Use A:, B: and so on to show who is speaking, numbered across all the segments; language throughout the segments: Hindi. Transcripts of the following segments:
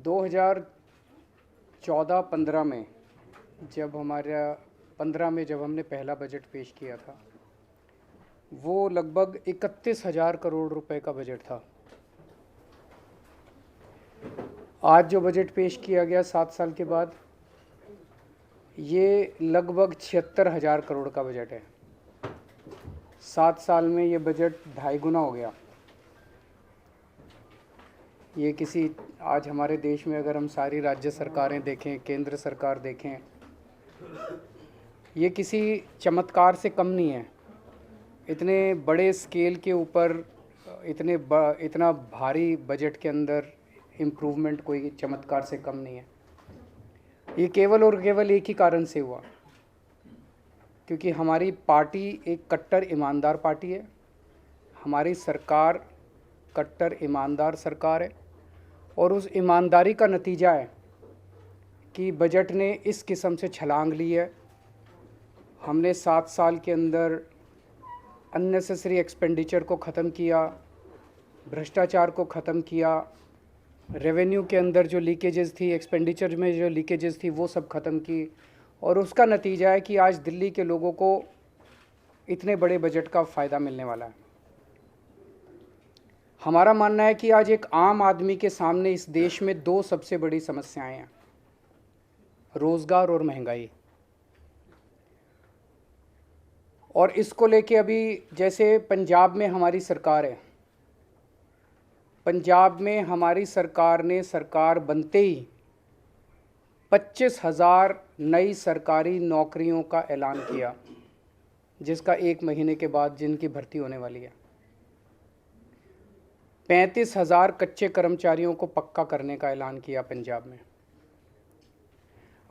A: 2014-15 में जब हमने पहला बजट पेश किया था, वो लगभग 31,000 करोड़ रुपए का बजट था। आज जो बजट पेश किया गया 7 साल के बाद, ये लगभग 76,000 करोड़ का बजट है। 7 साल में ये बजट 2.5 गुना हो गया। ये आज हमारे देश में अगर हम सारी राज्य सरकारें देखें, केंद्र सरकार देखें, ये किसी चमत्कार से कम नहीं है। इतने बड़े स्केल के ऊपर इतना भारी बजट के अंदर इम्प्रूवमेंट कोई चमत्कार से कम नहीं है। ये केवल और केवल एक ही कारण से हुआ, क्योंकि हमारी पार्टी एक कट्टर ईमानदार पार्टी है। हमारी सरकार कट्टर ईमानदार सरकार है, और उस ईमानदारी का नतीजा है कि बजट ने इस किस्म से छलांग ली है। हमने 7 साल के अंदर अननेसेसरी एक्सपेंडिचर को ख़त्म किया, भ्रष्टाचार को ख़त्म किया, रेवेन्यू के अंदर जो लीकेजेस थी, एक्सपेंडिचर में जो लीकेजेस थी, वो सब ख़त्म की। और उसका नतीजा है कि आज दिल्ली के लोगों को इतने बड़े बजट का फ़ायदा मिलने वाला है। हमारा मानना है कि आज एक आम आदमी के सामने इस देश में 2 सबसे बड़ी समस्याएं हैं, रोज़गार और महंगाई। और इसको लेके अभी जैसे पंजाब में हमारी सरकार है, पंजाब में हमारी सरकार ने सरकार बनते ही 25,000 नई सरकारी नौकरियों का ऐलान किया, जिसका 1 महीने के बाद जिनकी भर्ती होने वाली है। 35,000 कच्चे कर्मचारियों को पक्का करने का ऐलान किया पंजाब में।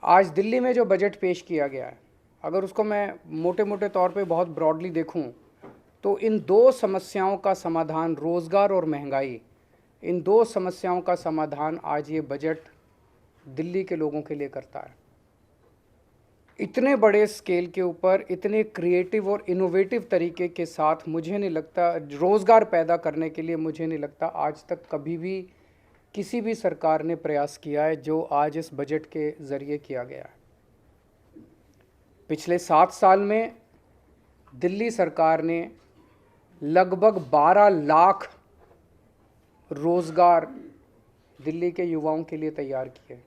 A: आज दिल्ली में जो बजट पेश किया गया है, अगर उसको मैं मोटे मोटे तौर पे बहुत ब्रॉडली देखूं, तो इन 2 समस्याओं का समाधान, रोज़गार और महंगाई, इन 2 समस्याओं का समाधान आज ये बजट दिल्ली के लोगों के लिए करता है। इतने बड़े स्केल के ऊपर, इतने क्रिएटिव और इनोवेटिव तरीके के साथ, मुझे नहीं लगता रोज़गार पैदा करने के लिए, मुझे नहीं लगता आज तक कभी भी किसी भी सरकार ने प्रयास किया है जो आज इस बजट के ज़रिए किया गया है। पिछले 7 साल में दिल्ली सरकार ने लगभग 12 लाख रोज़गार दिल्ली के युवाओं के लिए तैयार किए।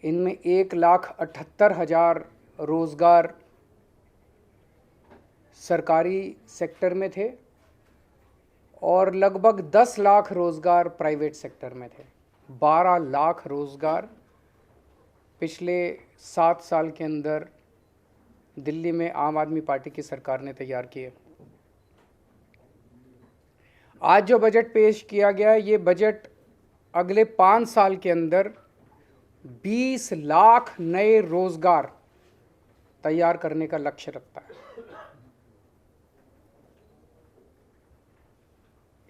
A: इनमें 1,78,000 रोज़गार सरकारी सेक्टर में थे और लगभग 10 लाख रोज़गार प्राइवेट सेक्टर में थे। 12 लाख रोज़गार पिछले 7 साल के अंदर दिल्ली में आम आदमी पार्टी की सरकार ने तैयार किए। आज जो बजट पेश किया गया है, ये बजट अगले 5 साल के अंदर 20 लाख नए रोज़गार तैयार करने का लक्ष्य रखता है।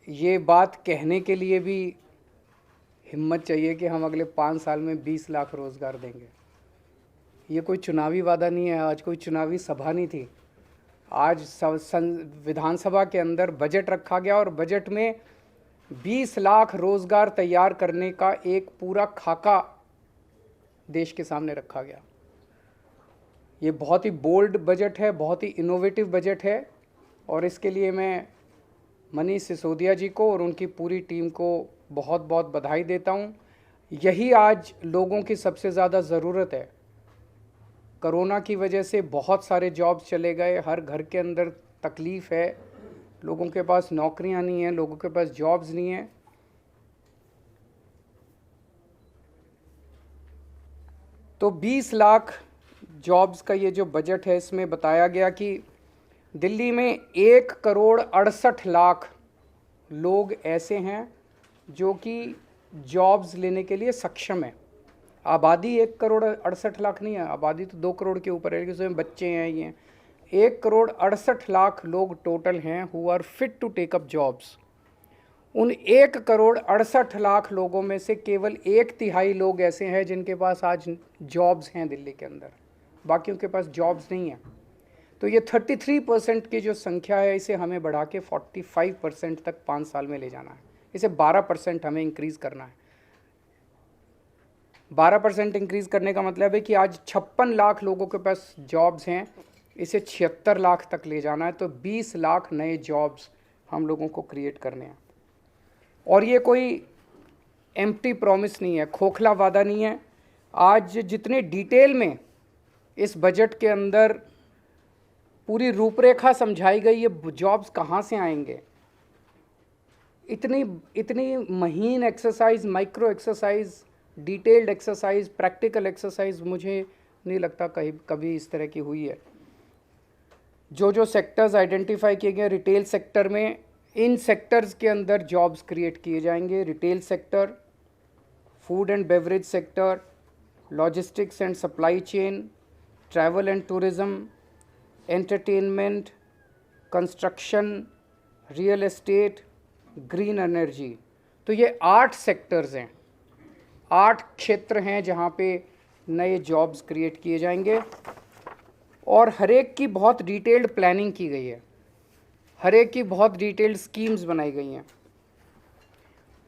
A: ये बात कहने के लिए भी हिम्मत चाहिए कि हम अगले 5 साल में 20 लाख रोज़गार देंगे। ये कोई चुनावी वादा नहीं है, आज कोई चुनावी सभा नहीं थी। आज विधानसभा के अंदर बजट रखा गया और बजट में 20 लाख रोज़गार तैयार करने का एक पूरा खाका देश के सामने रखा गया। ये बहुत ही बोल्ड बजट है, बहुत ही इनोवेटिव बजट है, और इसके लिए मैं मनीष सिसोदिया जी को और उनकी पूरी टीम को बहुत बहुत बधाई देता हूँ। यही आज लोगों की सबसे ज़्यादा ज़रूरत है। कोरोना की वजह से बहुत सारे जॉब्स चले गए, हर घर के अंदर तकलीफ़ है, लोगों के पास नौकरियां नहीं हैं, लोगों के पास जॉब्स नहीं हैं। तो 20 लाख जॉब्स का ये जो बजट है, इसमें बताया गया कि दिल्ली में 1,68,00,000 लोग ऐसे हैं जो कि जॉब्स लेने के लिए सक्षम हैं। आबादी 1,68,00,000 नहीं है, आबादी तो 2 करोड़ के ऊपर है, उसमें बच्चे हैं। ये 1,68,00,000 लोग टोटल हैं who are fit to take up jobs. उन 1,68,00,000 लोगों में से केवल 1/3 लोग ऐसे हैं जिनके पास आज जॉब्स हैं दिल्ली के अंदर, बाकियों के पास जॉब्स नहीं हैं। तो ये 33% की जो संख्या है, इसे हमें बढ़ा के 45% तक 5 साल में ले जाना है। इसे 12% हमें इंक्रीज़ करना है। 12% इंक्रीज़ करने का मतलब है कि आज 56 लाख लोगों के पास जॉब्स हैं, इसे 76 लाख तक ले जाना है, तो 20 लाख नए जॉब्स हम लोगों को क्रिएट करने हैं। और ये कोई एम्प्टी प्रॉमिस नहीं है, खोखला वादा नहीं है। आज जितने डिटेल में इस बजट के अंदर पूरी रूपरेखा समझाई गई, ये जॉब्स कहाँ से आएंगे, इतनी इतनी महीन exercise, micro exercise, detailed exercise, practical exercise मुझे नहीं लगता कभी इस तरह की हुई है। जो सेक्टर्स आइडेंटिफाई किए गए रिटेल सेक्टर में, इन सेक्टर्स के अंदर जॉब्स क्रिएट किए जाएंगे। Retail sector, food and beverage sector, logistics and supply chain, travel and tourism, entertainment, construction, real estate, green energy. तो ये 8 सेक्टर्स हैं, 8 क्षेत्र हैं जहाँ पे नए जॉब्स क्रिएट किए जाएंगे। और हर एक की बहुत डिटेल्ड प्लानिंग की गई है, हर एक की बहुत डिटेल्ड स्कीम्स बनाई गई हैं।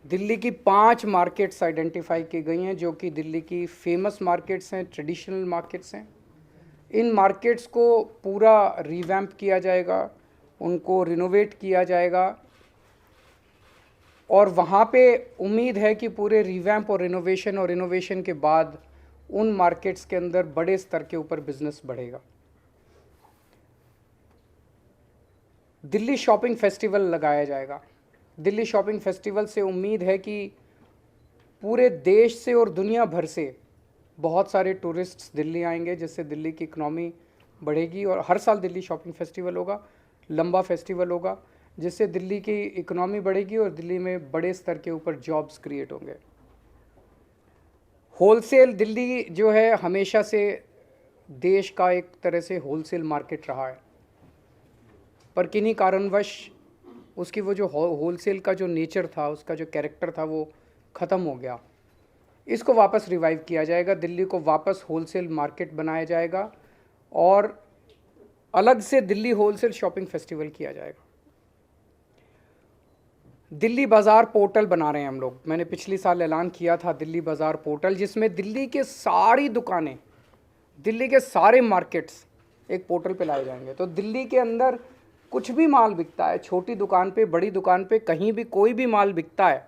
A: दिल्ली की 5 मार्केट्स आइडेंटिफाई की गई हैं जो कि दिल्ली की फेमस मार्केट्स हैं, ट्रेडिशनल मार्केट्स हैं। इन मार्केट्स को पूरा रिवैम्प किया जाएगा, उनको रिनोवेट किया जाएगा, और वहाँ पे उम्मीद है कि पूरे रिवैम्प और इनोवेशन के बाद उन मार्केट्स के अंदर बड़े स्तर के ऊपर बिजनेस बढ़ेगा। दिल्ली शॉपिंग फेस्टिवल लगाया जाएगा। दिल्ली शॉपिंग फेस्टिवल से उम्मीद है कि पूरे देश से और दुनिया भर से बहुत सारे टूरिस्ट्स दिल्ली आएंगे, जिससे दिल्ली की इकनॉमी बढ़ेगी। और हर साल दिल्ली शॉपिंग फेस्टिवल होगा, लंबा फेस्टिवल होगा, जिससे दिल्ली की इकनॉमी बढ़ेगी और दिल्ली में बड़े स्तर के ऊपर जॉब्स क्रिएट होंगे। होलसेल, दिल्ली जो है हमेशा से देश का एक तरह से होलसेल मार्केट रहा है, पर किन्हीं कारणवश उसकी वो जो होलसेल का जो नेचर था, उसका जो कैरेक्टर था, वो ख़त्म हो गया। इसको वापस रिवाइव किया जाएगा, दिल्ली को वापस होलसेल मार्केट बनाया जाएगा और अलग से दिल्ली होलसेल शॉपिंग फेस्टिवल किया जाएगा। दिल्ली बाज़ार पोर्टल बना रहे हैं हम लोग। मैंने पिछली साल ऐलान किया था दिल्ली बाज़ार पोर्टल, जिसमें दिल्ली के सारी दुकानें, दिल्ली के सारे मार्केट्स एक पोर्टल पे लाए जाएंगे। तो दिल्ली के अंदर कुछ भी माल बिकता है, छोटी दुकान पे, बड़ी दुकान पे, कहीं भी कोई भी माल बिकता है,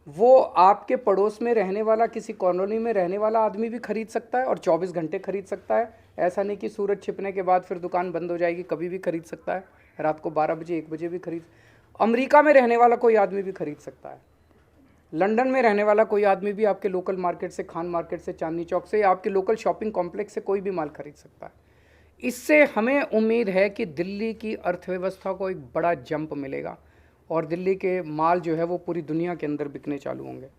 A: वो आपके पड़ोस में रहने वाला, किसी कॉलोनी में रहने वाला आदमी भी खरीद सकता है और 24 घंटे खरीद सकता है। ऐसा नहीं कि सूरज छिपने के बाद फिर दुकान बंद हो जाएगी, कभी भी खरीद सकता है, रात को 12 बजे 1 बजे भी खरीद। अमेरिका में रहने वाला कोई आदमी भी खरीद सकता है, लंदन में रहने वाला कोई आदमी भी आपके लोकल मार्केट से, खान मार्केट से, चांदनी चौक से, या आपके लोकल शॉपिंग कॉम्प्लेक्स से कोई भी माल खरीद सकता है। इससे हमें उम्मीद है कि दिल्ली की अर्थव्यवस्था को एक बड़ा जंप मिलेगा और दिल्ली के माल जो है वो पूरी दुनिया के अंदर बिकने चालू होंगे।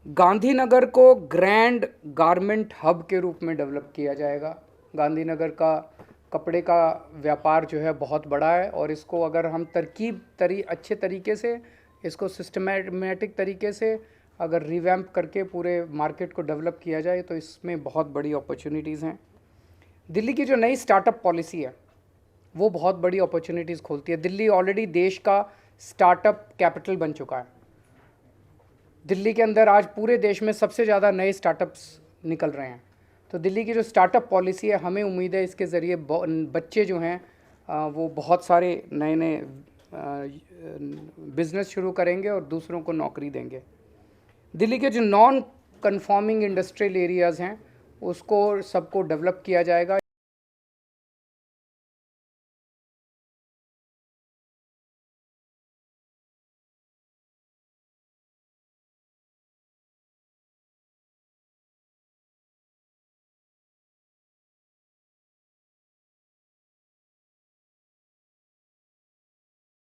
A: गांधीनगर को ग्रैंड गारमेंट हब के रूप में डेवलप किया जाएगा। गांधीनगर का कपड़े का व्यापार जो है बहुत बड़ा है और इसको अगर हम अच्छे तरीके से, इसको सिस्टमेटिक तरीके से अगर रिवैम्प करके पूरे मार्केट को डेवलप किया जाए तो इसमें बहुत बड़ी अपॉर्चुनिटीज़ हैं। दिल्ली की जो नई स्टार्टअप पॉलिसी है वो बहुत बड़ी अपॉर्चुनिटीज़ खोलती है। दिल्ली ऑलरेडी देश का स्टार्टअप कैपिटल बन चुका है। दिल्ली के अंदर आज पूरे देश में सबसे ज़्यादा नए स्टार्टअप्स निकल रहे हैं। तो दिल्ली की जो स्टार्टअप पॉलिसी है, हमें उम्मीद है इसके ज़रिए बच्चे जो हैं वो बहुत सारे नए नए बिज़नेस शुरू करेंगे और दूसरों को नौकरी देंगे। दिल्ली के जो नॉन कन्फॉर्मिंग इंडस्ट्रियल एरियाज़ हैं उसको सबको डेवलप किया जाएगा।